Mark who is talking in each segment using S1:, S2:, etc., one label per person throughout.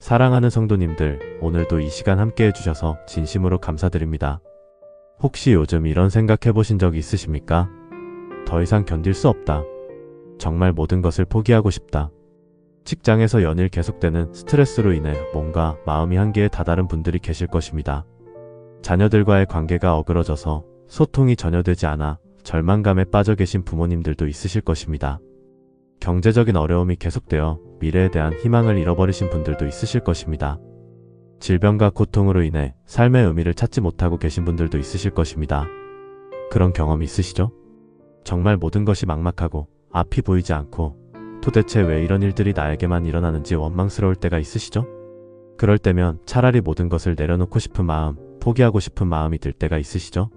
S1: 사랑하는 성도님들, 오늘도 이 시간 함께 해주셔서 진심으로 감사드립니다. 혹시 요즘 이런 생각 해보신 적 있으십니까? 더 이상 견딜 수 없다. 정말 모든 것을 포기하고 싶다. 직장에서 연일 계속되는 스트레스로 인해 뭔가 마음이 한계에 다다른 분들이 계실 것입니다. 자녀들과의 관계가 어그러져서 소통이 전혀 되지 않아 절망감에 빠져 계신 부모님들도 있으실 것입니다. 경제적인 어려움이 계속되어 미래에 대한 희망을 잃어버리신 분들도 있으실 것입니다. 질병과 고통으로 인해 삶의 의미를 찾지 못하고 계신 분들도 있으실 것입니다. 그런 경험 있으시죠? 정말 모든 것이 막막하고 앞이 보이지 않고 도대체 왜 이런 일들이 나에게만 일어나는지 원망스러울 때가 있으시죠? 그럴 때면 차라리 모든 것을 내려놓고 싶은 마음, 포기하고 싶은 마음이 들 때가 있으시죠?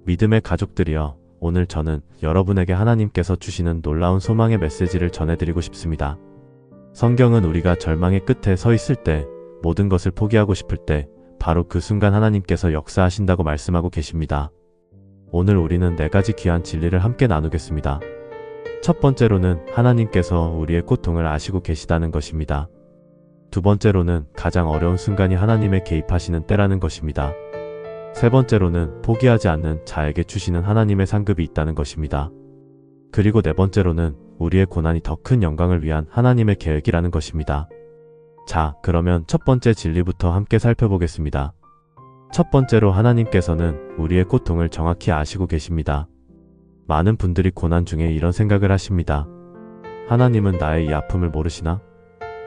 S1: 믿음의 가족들이여, 오늘 저는 여러분에게 하나님께서 주시는 놀라운 소망의 메시지를 전해드리고 싶습니다. 성경은 우리가 절망의 끝에 서 있을 때, 모든 것을 포기하고 싶을 때, 바로 그 순간 하나님께서 역사하신다고 말씀하고 계십니다. 오늘 우리는 4가지 귀한 진리를 함께 나누겠습니다. 첫 번째로는 하나님께서 우리의 고통을 아시고 계시다는 것입니다. 두 번째로는 가장 어려운 순간이 하나님의 개입하시는 때라는 것입니다. 세 번째로는 포기하지 않는 자에게 주시는 하나님의 상급이 있다는 것입니다. 그리고 네 번째로는 우리의 고난이 더 큰 영광을 위한 하나님의 계획이라는 것입니다. 자, 그러면 첫 번째 진리부터 함께 살펴보겠습니다. 첫 번째로 하나님께서는 우리의 고통을 정확히 아시고 계십니다. 많은 분들이 고난 중에 이런 생각을 하십니다. 하나님은 나의 이 아픔을 모르시나?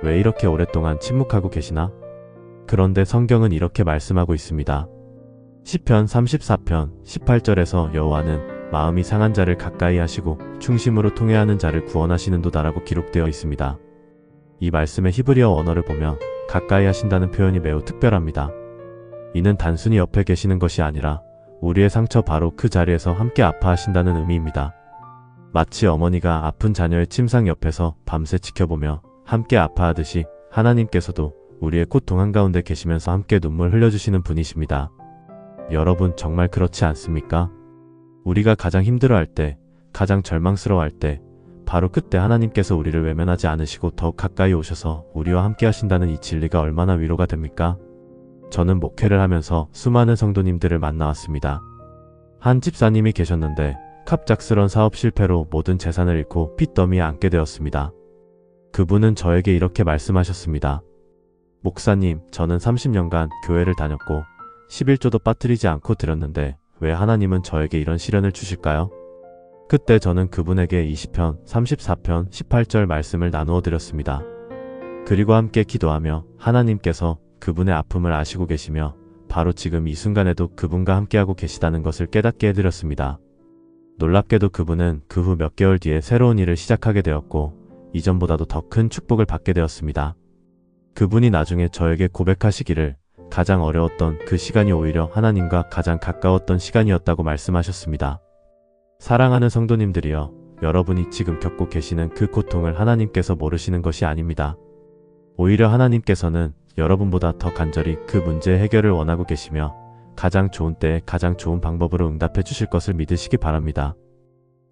S1: 왜 이렇게 오랫동안 침묵하고 계시나? 그런데 성경은 이렇게 말씀하고 있습니다. 시편 34편 18절에서 여호와는 마음이 상한 자를 가까이 하시고 충심으로 통회하는 자를 구원하시는도다라고 기록되어 있습니다. 이 말씀의 히브리어 원어를 보면 가까이 하신다는 표현이 매우 특별합니다. 이는 단순히 옆에 계시는 것이 아니라 우리의 상처 바로 그 자리에서 함께 아파하신다는 의미입니다. 마치 어머니가 아픈 자녀의 침상 옆에서 밤새 지켜보며 함께 아파하듯이 하나님께서도 우리의 고통 한가운데 계시면서 함께 눈물 흘려주시는 분이십니다. 여러분, 정말 그렇지 않습니까? 우리가 가장 힘들어할 때, 가장 절망스러워할 때, 바로 그때 하나님께서 우리를 외면하지 않으시고 더욱 가까이 오셔서 우리와 함께 하신다는 이 진리가 얼마나 위로가 됩니까? 저는 목회를 하면서 수많은 성도님들을 만나왔습니다. 한 집사님이 계셨는데 갑작스런 사업 실패로 모든 재산을 잃고 빚더미에 앉게 되었습니다. 그분은 저에게 이렇게 말씀하셨습니다. 목사님, 저는 30년간 교회를 다녔고 11조도 빠뜨리지 않고 드렸는데 왜 하나님은 저에게 이런 시련을 주실까요? 그때 저는 그분에게 20편, 34편, 18절 말씀을 나누어 드렸습니다. 그리고 함께 기도하며 하나님께서 그분의 아픔을 아시고 계시며 바로 지금 이 순간에도 그분과 함께하고 계시다는 것을 깨닫게 해드렸습니다. 놀랍게도 그분은 그 후 몇 개월 뒤에 새로운 일을 시작하게 되었고 이전보다도 더 큰 축복을 받게 되었습니다. 그분이 나중에 저에게 고백하시기를 가장 어려웠던 그 시간이 오히려 하나님과 가장 가까웠던 시간이었다고 말씀하셨습니다. 사랑하는 성도님들이여, 여러분이 지금 겪고 계시는 그 고통을 하나님께서 모르시는 것이 아닙니다. 오히려 하나님께서는 여러분보다 더 간절히 그 문제의 해결을 원하고 계시며 가장 좋은 때에 가장 좋은 방법으로 응답해 주실 것을 믿으시기 바랍니다.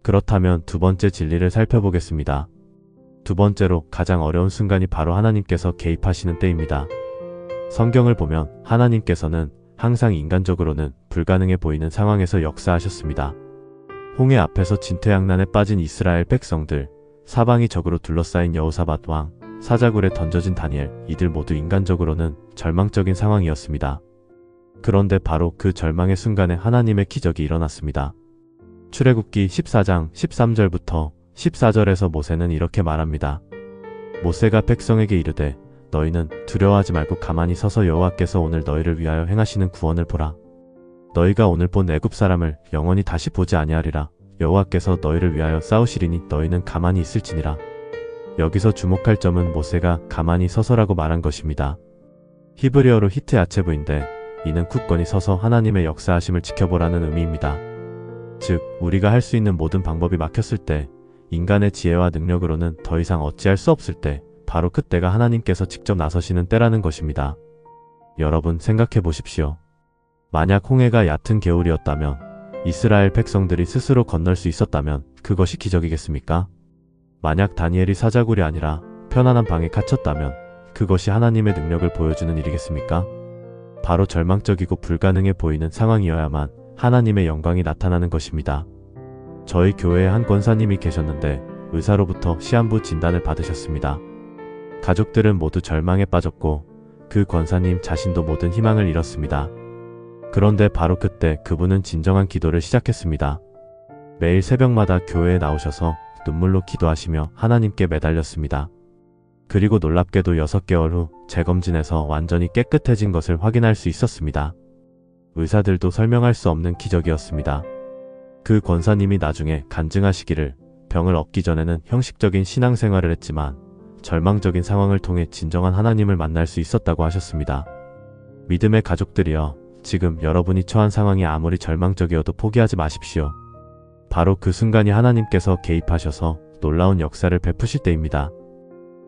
S1: 그렇다면 두 번째 진리를 살펴보겠습니다. 두 번째로 가장 어려운 순간이 바로 하나님께서 개입하시는 때입니다. 성경을 보면 하나님께서는 항상 인간적으로는 불가능해 보이는 상황에서 역사하셨습니다. 홍해 앞에서 진퇴양난에 빠진 이스라엘 백성들, 사방이 적으로 둘러싸인 여호사밧 왕, 사자굴에 던져진 다니엘, 이들 모두 인간적으로는 절망적인 상황이었습니다. 그런데 바로 그 절망의 순간에 하나님의 기적이 일어났습니다. 출애굽기 14장 13절부터 14절에서 모세는 이렇게 말합니다. 모세가 백성에게 이르되 너희는 두려워하지 말고 가만히 서서 여호와께서 오늘 너희를 위하여 행하시는 구원을 보라. 너희가 오늘 본 애굽 사람을 영원히 다시 보지 아니하리라. 여호와께서 너희를 위하여 싸우시리니 너희는 가만히 있을지니라. 여기서 주목할 점은 모세가 가만히 서서라고 말한 것입니다. 히브리어로 히트 야체브인데 이는 굳건히 서서 하나님의 역사하심을 지켜보라는 의미입니다. 즉, 우리가 할 수 있는 모든 방법이 막혔을 때, 인간의 지혜와 능력으로는 더 이상 어찌할 수 없을 때, 바로 그때가 하나님께서 직접 나서시는 때라는 것입니다. 여러분, 생각해 보십시오. 만약 홍해가 얕은 개울이었다면, 이스라엘 백성들이 스스로 건널 수 있었다면 그것이 기적이겠습니까? 만약 다니엘이 사자굴이 아니라 편안한 방에 갇혔다면 그것이 하나님의 능력을 보여주는 일이겠습니까? 바로 절망적이고 불가능해 보이는 상황이어야만 하나님의 영광이 나타나는 것입니다. 저희 교회에 한 권사님이 계셨는데 의사로부터 시한부 진단을 받으셨습니다. 가족들은 모두 절망에 빠졌고 그 권사님 자신도 모든 희망을 잃었습니다. 그런데 바로 그때 그분은 진정한 기도를 시작했습니다. 매일 새벽마다 교회에 나오셔서 눈물로 기도하시며 하나님께 매달렸습니다. 그리고 놀랍게도 6개월 후 재검진에서 완전히 깨끗해진 것을 확인할 수 있었습니다. 의사들도 설명할 수 없는 기적이었습니다. 그 권사님이 나중에 간증하시기를 병을 얻기 전에는 형식적인 신앙생활을 했지만 절망적인 상황을 통해 진정한 하나님을 만날 수 있었다고 하셨습니다. 믿음의 가족들이여, 지금 여러분이 처한 상황이 아무리 절망적이어도 포기하지 마십시오. 바로 그 순간이 하나님께서 개입하셔서 놀라운 역사를 베푸실 때입니다.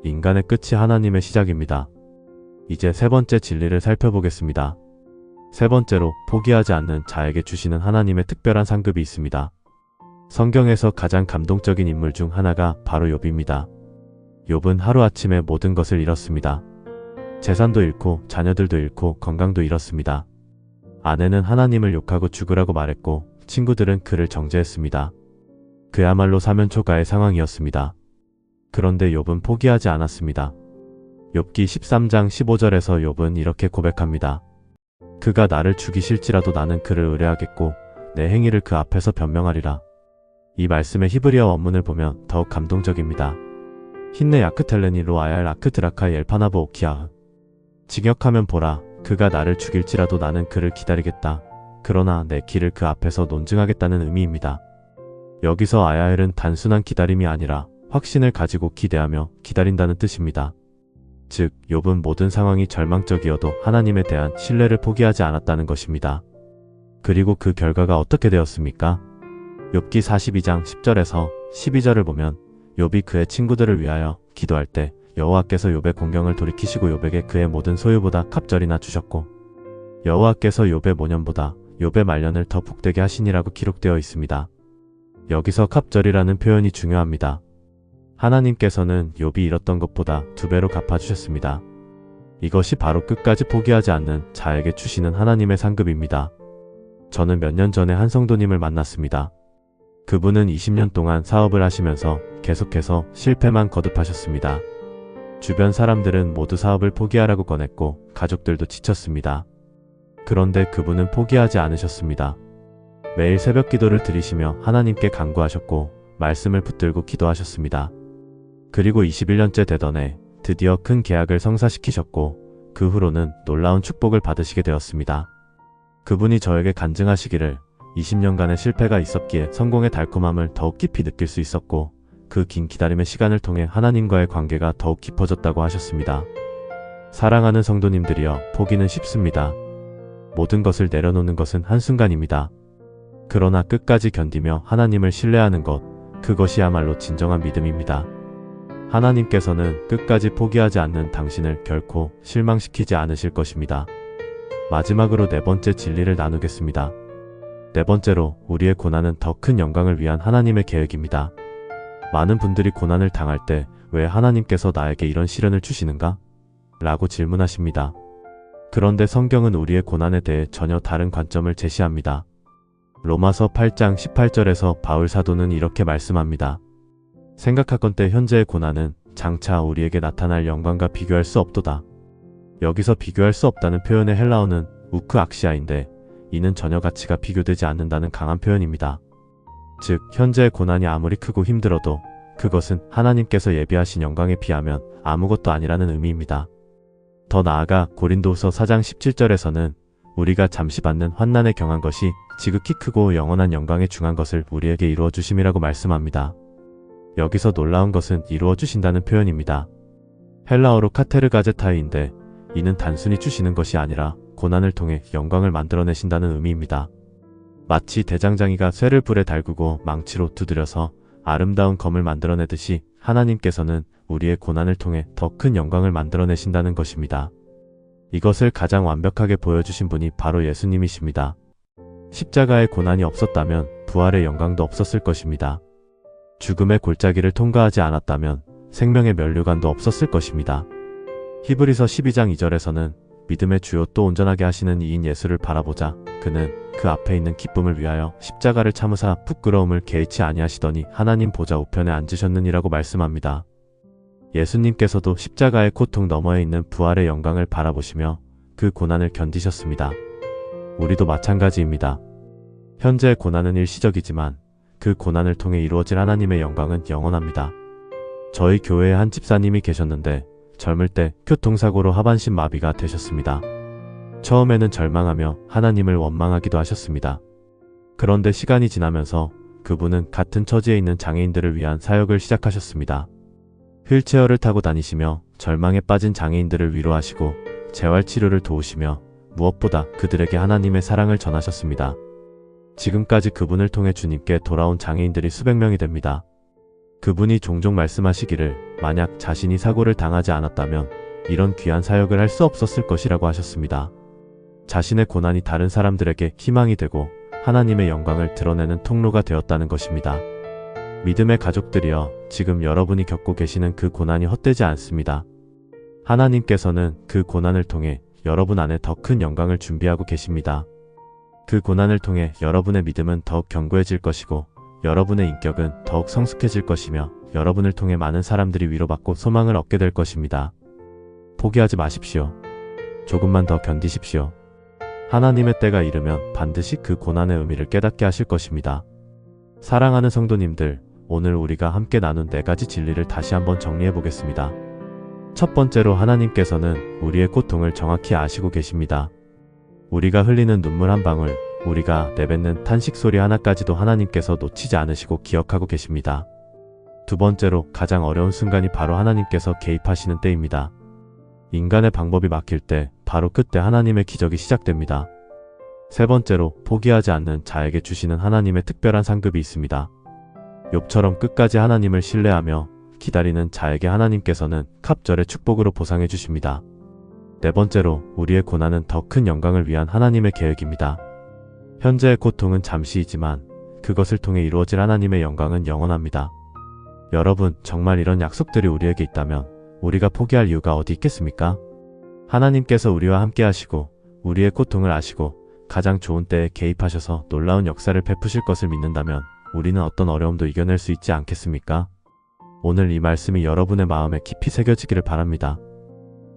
S1: 인간의 끝이 하나님의 시작입니다. 이제 세 번째 진리를 살펴보겠습니다. 세 번째로 포기하지 않는 자에게 주시는 하나님의 특별한 상급이 있습니다. 성경에서 가장 감동적인 인물 중 하나가 바로 욥입니다. 욥은 하루아침에 모든 것을 잃었습니다. 재산도 잃고 자녀들도 잃고 건강도 잃었습니다. 아내는 하나님을 욕하고 죽으라고 말했고 친구들은 그를 정죄했습니다. 그야말로 사면초가의 상황이었습니다. 그런데 욥은 포기하지 않았습니다. 욥기 13장 15절에서 욥은 이렇게 고백합니다. 그가 나를 죽이실지라도 나는 그를 의뢰하겠고 내 행위를 그 앞에서 변명하리라. 이 말씀의 히브리어 원문을 보면 더욱 감동적입니다. 힌네 야크텔레니 로아얄 아크드라카이 엘파나보 오키아흐. 직역하면 보라, 그가 나를 죽일지라도 나는 그를 기다리겠다. 그러나 내 길을 그 앞에서 논증하겠다는 의미입니다. 여기서 아야엘은 단순한 기다림이 아니라 확신을 가지고 기대하며 기다린다는 뜻입니다. 즉, 욥은 모든 상황이 절망적이어도 하나님에 대한 신뢰를 포기하지 않았다는 것입니다. 그리고 그 결과가 어떻게 되었습니까? 욥기 42장 10절에서 12절을 보면 욥이 그의 친구들을 위하여 기도할 때 여호와께서 욥의 공경을 돌이키시고 욥에게 그의 모든 소유보다 갑절이나 주셨고 여호와께서 욥의 모년보다 욥의 말년을 더 복되게 하시니라고 기록되어 있습니다. 여기서 갑절이라는 표현이 중요합니다. 하나님께서는 욥이 잃었던 것보다 2배로 갚아주셨습니다. 이것이 바로 끝까지 포기하지 않는 자에게 주시는 하나님의 상급입니다. 저는 몇 년 전에 한 성도님을 만났습니다. 그분은 20년 동안 사업을 하시면서 계속해서 실패만 거듭하셨습니다. 주변 사람들은 모두 사업을 포기하라고 권했고 가족들도 지쳤습니다. 그런데 그분은 포기하지 않으셨습니다. 매일 새벽 기도를 드리시며 하나님께 간구하셨고 말씀을 붙들고 기도하셨습니다. 그리고 21년째 되던 해 드디어 큰 계약을 성사시키셨고 그 후로는 놀라운 축복을 받으시게 되었습니다. 그분이 저에게 간증하시기를 20년간의 실패가 있었기에 성공의 달콤함을 더욱 깊이 느낄 수 있었고 그 긴 기다림의 시간을 통해 하나님과의 관계가 더욱 깊어졌다고 하셨습니다. 사랑하는 성도님들이여, 포기는 쉽습니다. 모든 것을 내려놓는 것은 한순간입니다. 그러나 끝까지 견디며 하나님을 신뢰하는 것, 그것이야말로 진정한 믿음입니다. 하나님께서는 끝까지 포기하지 않는 당신을 결코 실망시키지 않으실 것입니다. 마지막으로 네 번째 진리를 나누겠습니다. 네 번째로, 우리의 고난은 더 큰 영광을 위한 하나님의 계획입니다. 많은 분들이 고난을 당할 때 왜 하나님께서 나에게 이런 시련을 주시는가? 라고 질문하십니다. 그런데 성경은 우리의 고난에 대해 전혀 다른 관점을 제시합니다. 로마서 8장 18절에서 바울 사도는 이렇게 말씀합니다. 생각하건대 현재의 고난은 장차 우리에게 나타날 영광과 비교할 수 없도다. 여기서 비교할 수 없다는 표현의 헬라어는 우크 악시아인데 이는 전혀 가치가 비교되지 않는다는 강한 표현입니다. 즉, 현재의 고난이 아무리 크고 힘들어도 그것은 하나님께서 예비하신 영광에 비하면 아무것도 아니라는 의미입니다. 더 나아가 고린도후서 4장 17절에서는 우리가 잠시 받는 환난에 경한 것이 지극히 크고 영원한 영광에 중한 것을 우리에게 이루어 주심이라고 말씀합니다. 여기서 놀라운 것은 이루어 주신다는 표현입니다. 헬라어로 카테르가제타이인데 이는 단순히 주시는 것이 아니라 고난을 통해 영광을 만들어내신다는 의미입니다. 마치 대장장이가 쇠를 불에 달구고 망치로 두드려서 아름다운 검을 만들어내듯이 하나님께서는 우리의 고난을 통해 더 큰 영광을 만들어내신다는 것입니다. 이것을 가장 완벽하게 보여주신 분이 바로 예수님이십니다. 십자가의 고난이 없었다면 부활의 영광도 없었을 것입니다. 죽음의 골짜기를 통과하지 않았다면 생명의 면류관도 없었을 것입니다. 히브리서 12장 2절에서는 믿음의 주요 또 온전하게 하시는 이인 예수를 바라보자. 그는 그 앞에 있는 기쁨을 위하여 십자가를 참으사 부끄러움을 개의치 아니하시더니 하나님 보좌 우편에 앉으셨느니라고 말씀합니다. 예수님께서도 십자가의 고통 너머에 있는 부활의 영광을 바라보시며 그 고난을 견디셨습니다. 우리도 마찬가지입니다. 현재의 고난은 일시적이지만 그 고난을 통해 이루어질 하나님의 영광은 영원합니다. 저희 교회에 한 집사님이 계셨는데 젊을 때 교통사고로 하반신 마비가 되셨습니다. 처음에는 절망하며 하나님을 원망하기도 하셨습니다. 그런데 시간이 지나면서 그분은 같은 처지에 있는 장애인들을 위한 사역을 시작하셨습니다. 휠체어를 타고 다니시며 절망에 빠진 장애인들을 위로하시고 재활치료를 도우시며 무엇보다 그들에게 하나님의 사랑을 전하셨습니다. 지금까지 그분을 통해 주님께 돌아온 장애인들이 수백 명이 됩니다. 그분이 종종 말씀하시기를 만약 자신이 사고를 당하지 않았다면 이런 귀한 사역을 할 수 없었을 것이라고 하셨습니다. 자신의 고난이 다른 사람들에게 희망이 되고 하나님의 영광을 드러내는 통로가 되었다는 것입니다. 믿음의 가족들이여, 지금 여러분이 겪고 계시는 그 고난이 헛되지 않습니다. 하나님께서는 그 고난을 통해 여러분 안에 더 큰 영광을 준비하고 계십니다. 그 고난을 통해 여러분의 믿음은 더욱 견고해질 것이고 여러분의 인격은 더욱 성숙해질 것이며 여러분을 통해 많은 사람들이 위로받고 소망을 얻게 될 것입니다. 포기하지 마십시오. 조금만 더 견디십시오. 하나님의 때가 이르면 반드시 그 고난의 의미를 깨닫게 하실 것입니다. 사랑하는 성도님들, 오늘 우리가 함께 나눈 4가지 진리를 다시 한번 정리해 보겠습니다. 첫 번째로, 하나님께서는 우리의 고통을 정확히 아시고 계십니다. 우리가 흘리는 눈물 한 방울, 우리가 내뱉는 탄식 소리 하나까지도 하나님께서 놓치지 않으시고 기억하고 계십니다. 두 번째로, 가장 어려운 순간이 바로 하나님께서 개입하시는 때입니다. 인간의 방법이 막힐 때 바로 그때 하나님의 기적이 시작됩니다. 세 번째로, 포기하지 않는 자에게 주시는 하나님의 특별한 상급이 있습니다. 욥처럼 끝까지 하나님을 신뢰하며 기다리는 자에게 하나님께서는 갑절의 축복으로 보상해 주십니다. 네 번째로, 우리의 고난은 더 큰 영광을 위한 하나님의 계획입니다. 현재의 고통은 잠시이지만 그것을 통해 이루어질 하나님의 영광은 영원합니다. 여러분, 정말 이런 약속들이 우리에게 있다면 우리가 포기할 이유가 어디 있겠습니까? 하나님께서 우리와 함께 하시고 우리의 고통을 아시고 가장 좋은 때에 개입하셔서 놀라운 역사를 베푸실 것을 믿는다면 우리는 어떤 어려움도 이겨낼 수 있지 않겠습니까? 오늘 이 말씀이 여러분의 마음에 깊이 새겨지기를 바랍니다.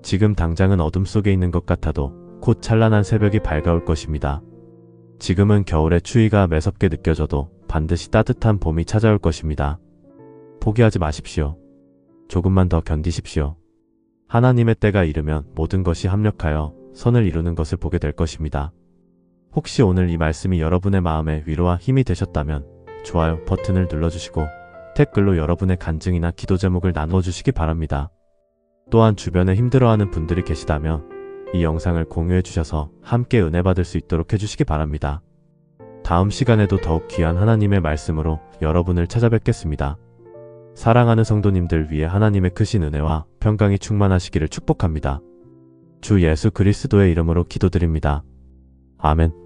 S1: 지금 당장은 어둠 속에 있는 것 같아도 곧 찬란한 새벽이 밝아올 것입니다. 지금은 겨울의 추위가 매섭게 느껴져도 반드시 따뜻한 봄이 찾아올 것입니다. 포기하지 마십시오. 조금만 더 견디십시오. 하나님의 때가 이르면 모든 것이 합력하여 선을 이루는 것을 보게 될 것입니다. 혹시 오늘 이 말씀이 여러분의 마음에 위로와 힘이 되셨다면 좋아요 버튼을 눌러주시고 댓글로 여러분의 간증이나 기도 제목을 나누어 주시기 바랍니다. 또한 주변에 힘들어하는 분들이 계시다면 이 영상을 공유해 주셔서 함께 은혜 받을 수 있도록 해주시기 바랍니다. 다음 시간에도 더욱 귀한 하나님의 말씀으로 여러분을 찾아뵙겠습니다. 사랑하는 성도님들 위해 하나님의 크신 은혜와 평강이 충만하시기를 축복합니다. 주 예수 그리스도의 이름으로 기도드립니다. 아멘.